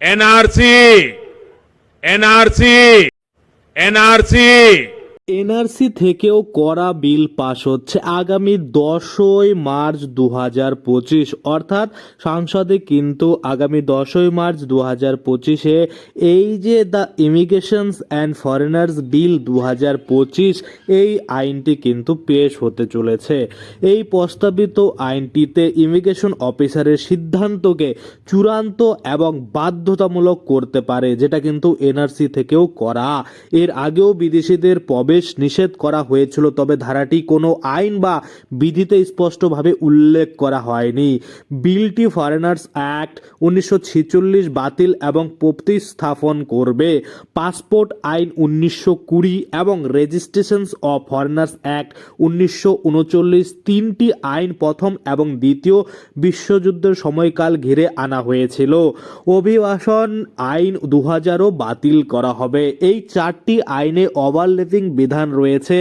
NRC NRC NRC NRC থেকেও কড়া বিল পাশ হচ্ছে আগামী 10ই মার্চ 2025, অর্থাৎ সংসদে কিন্তু আগামী 10ই মার্চ 2025-এ এই যে দ্য ইমিগ্রেশনস অ্যান্ড ফরেনার্স বিল 2025 এই আইনটি কিন্তু পেশ হতে চলেছে। এই প্রস্তাবিত আইনটিতে ইমিগ্রেশন অফিসারের সিদ্ধান্তকে চূড়ান্ত এবং বাধ্যতামূলক করতে পারে, যেটা কিন্তু এনআরসি থেকেও করা। এর আগেও বিদেশিদের প্রবেশ নিষেধ করা হয়েছিল, তবে ধারাটি কোনো আইন বা বিধিতে স্পষ্টভাবে উল্লেখ করা হয়নি। বিলটি ফরেনার্স অ্যাক্ট 1946 বাতিল এবং প্রতিস্থাপন করবে। পাসপোর্ট আইন 1920 এবং রেজিস্ট্রেশনস অফ ফরেনার্স অ্যাক্ট 1939 তিনটি আইন প্রথম এবং দ্বিতীয় বিশ্বযুদ্ধের সময়কাল ঘিরে আনা হয়েছিল। অভিবাসন আইন 2000ও বাতিল করা হবে। এই চারটি আইনে ওভারল্যাপিং বিধান রয়েছে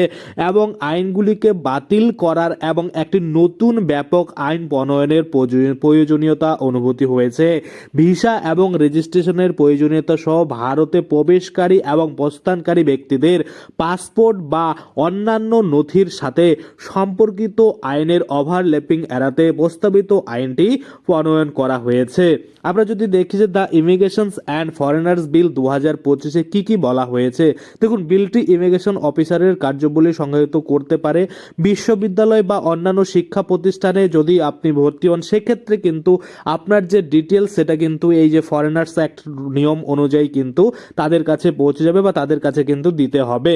এবং আইনগুলিকে বাতিল করার এবং একটি নতুন ব্যাপক আইন প্রণয়নের প্রয়োজনীয়তা অনুভূতি হয়েছে। ভিসা এবং রেজিস্ট্রেশনের প্রয়োজনীয়তা সহ ভারতে প্রবেশকারী এবং প্রস্থানকারী ব্যক্তিদের পাসপোর্ট বা অন্যান্য নথির সাথে সম্পর্কিত আইনের ওভারল্যাপিং এড়াতে প্রস্তাবিত আইনটি প্রণয়ন করা হয়েছে। আমরা যদি দেখি যে দ্য ইমিগ্রেশনস অ্যান্ড ফরেনার্স বিল 2025-এ কি কি বলা হয়েছে, দেখুন বিলটি ইমিগ্রেশন অফিসারের কার্যাবলী সংজ্ঞায়িত করতে পারে। বিশ্ববিদ্যালয় বা অন্যান্য শিক্ষা প্রতিষ্ঠানে যদি আপনি ভর্তি হন, সেক্ষেত্রে কিন্তু আপনার যে ডিটেলস সেটা কিন্তু এই যে ফরেনার্স অ্যাক্ট নিয়ম অনুযায়ী কিন্তু তাদের কাছে পৌঁছে যাবে বা তাদের কাছে কিন্তু দিতে হবে।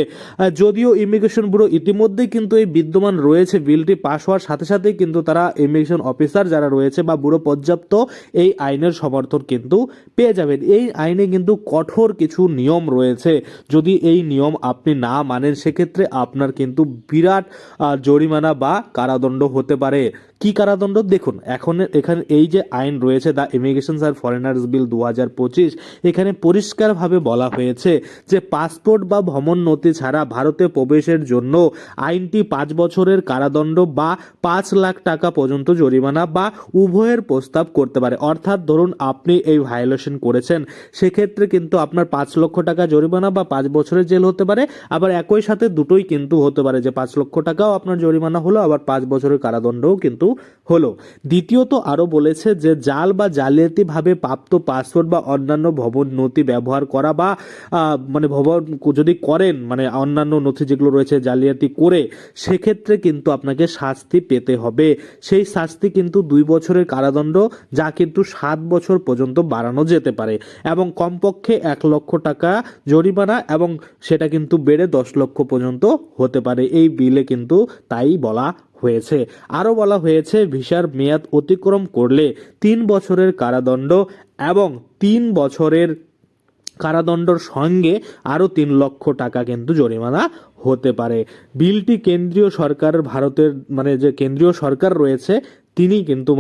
যদিও ইমিগ্রেশন ব্যুরো ইতিমধ্যেই কিন্তু এই বিদ্যমান রয়েছে, বিলটি পাশ হওয়ার সাথে সাথেই কিন্তু তারা ইমিগ্রেশন অফিসার যারা রয়েছে বা ব্যুরো পর্যাপ্ত এই আইনের সমর্থন কিন্তু পেয়ে যাবেন। এই আইনে কিন্তু কঠোর কিছু নিয়ম রয়েছে, যদি এই নিয়ম আপনি না মানেন সেক্ষেত্রে আপনার কিন্তু বিরাট জরিমানা বা কারাদণ্ড হতে পারে। কি কারাদণ্ড দেখুন, এখানে এই যে আইন রয়েছে দ্য ইমিগ্রেশনস অ্যান্ড ফরেনার্স বিল 2025, এখানে পরিষ্কারভাবে বলা হয়েছে যে পাসপোর্ট বা ভ্রমণ নথি ছাড়া ভারতে প্রবেশের জন্য আইনটি 5 বছরের কারাদণ্ড বা 5 লাখ টাকা পর্যন্ত জরিমানা বা উভয়ের প্রস্তাব করতে পারে। অর্থাৎ ধরুন আপনি এই ভায়োলেশন করেছেন, সেক্ষেত্রে কিন্তু আপনার 5 লক্ষ টাকা জরিমানা বা 5 বছরের জেল হতে পারে। আবার একই সাথে দুটোই কিন্তু হতে পারে, যে 5 লক্ষ টাকাও আপনার জরিমানা হলো, আবার 5 বছরের কারাদণ্ডও কিন্তু হলো। দ্বিতীয়ত আরো বলেছে যে জাল বা জালিয়াতি ভাবে প্রাপ্ত পাসপোর্ট বা অন্যান্য ভ্রমণ নথি ব্যবহার করা বা ভ্রমণ যদি করেন, অন্যান্য নথি যেগুলো রয়েছে জালিয়াতি করে, সেক্ষেত্রে কিন্তু আপনাকে শাস্তি পেতে হবে। সেই শাস্তি কিন্তু 2 বছরের কারাদণ্ড, যা কিন্তু 7 বছর পর্যন্ত বাড়ানো যেতে পারে, এবং কমপক্ষে 1 লক্ষ টাকা জরিমানা, এবং সেটা কিন্তু বেড়ে 10 লক্ষ পর্যন্ত হতে পারে। এই বিলে কিন্তু তাই বলা হয়েছে। আরও বলা হয়েছে ভিসার মেয়াদ অতিক্রম করলে 3 বছরের কারাদণ্ড এবং 3 বছরের কারাদণ্ডর সঙ্গে আরও 3 লক্ষ টাকা কিন্তু জরিমানা হতে পারে। বিলটি কেন্দ্রীয় সরকার, ভারতের যে কেন্দ্রীয় সরকার রয়েছে তিনি কিন্তু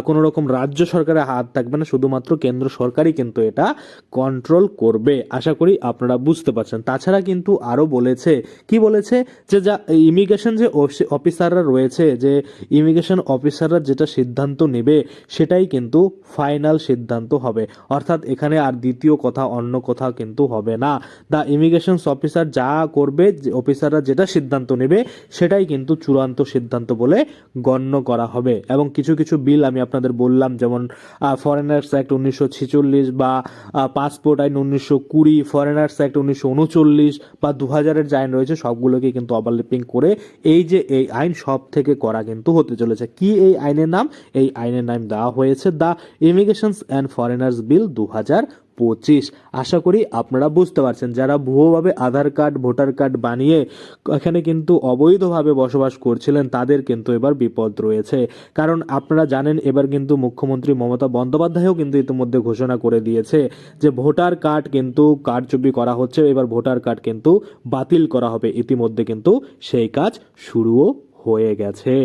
কোনো রকম রাজ্য সরকারের হাত থাকবে না, শুধুমাত্র কেন্দ্র সরকারই কিন্তু এটা কন্ট্রোল করবে। আশা করি আপনারা বুঝতে পারছেন। তাছাড়া কিন্তু আরও বলেছে, কি বলেছে, যে যা ইমিগ্রেশন যে অফিসাররা রয়েছে, যে ইমিগ্রেশন অফিসাররা যেটা সিদ্ধান্ত নেবে সেটাই কিন্তু ফাইনাল সিদ্ধান্ত হবে। অর্থাৎ এখানে আর দ্বিতীয় কথা, অন্য কথা কিন্তু হবে না। দ্য ইমিগ্রেশন অফিসার যা করবে, অফিসাররা যেটা সিদ্ধান্ত নেবে সেটাই কিন্তু চূড়ান্ত সিদ্ধান্ত বলে গণ্য করা হবে। এবং কিছু কিছু বিল আমি আপনাদের বললাম, যেমন ফরেনার্স অ্যাক্ট 1946 বা পাসপোর্ট আইন 1920, ফরেনার্স অ্যাক্ট 1939 বা 2000-এর যে আইন রয়েছে, সবগুলোকে কিন্তু ওভারল্যাপিং করে এই যে এই আইন সব থেকে করা কিন্তু হতে চলেছে। কি এই আইনের নাম? এই আইনের নাম দেওয়া হয়েছে দ্য ইমিগ্রেশনস অ্যান্ড ফরেনার্স বিল 2025। আশা করি আপনারা বুঝতে পারছেন। যারা ভুয়োভাবে আধার কার্ড, ভোটার কার্ড বানিয়ে এখানে কিন্তু অবৈধভাবে বসবাস করছিলেন, তাদের কিন্তু এবার বিপদ রয়েছে। কারণ আপনারা জানেন, এবার কিন্তু মুখ্যমন্ত্রী মমতা বন্দ্যোপাধ্যায়ও কিন্তু ইতিমধ্যে ঘোষণা করে দিয়েছে যে ভোটার কার্ড কিন্তু কারচুপি করা হচ্ছে, এবার ভোটার কার্ড কিন্তু বাতিল করা হবে। ইতিমধ্যে কিন্তু সেই কাজ শুরুও হয়ে গেছে।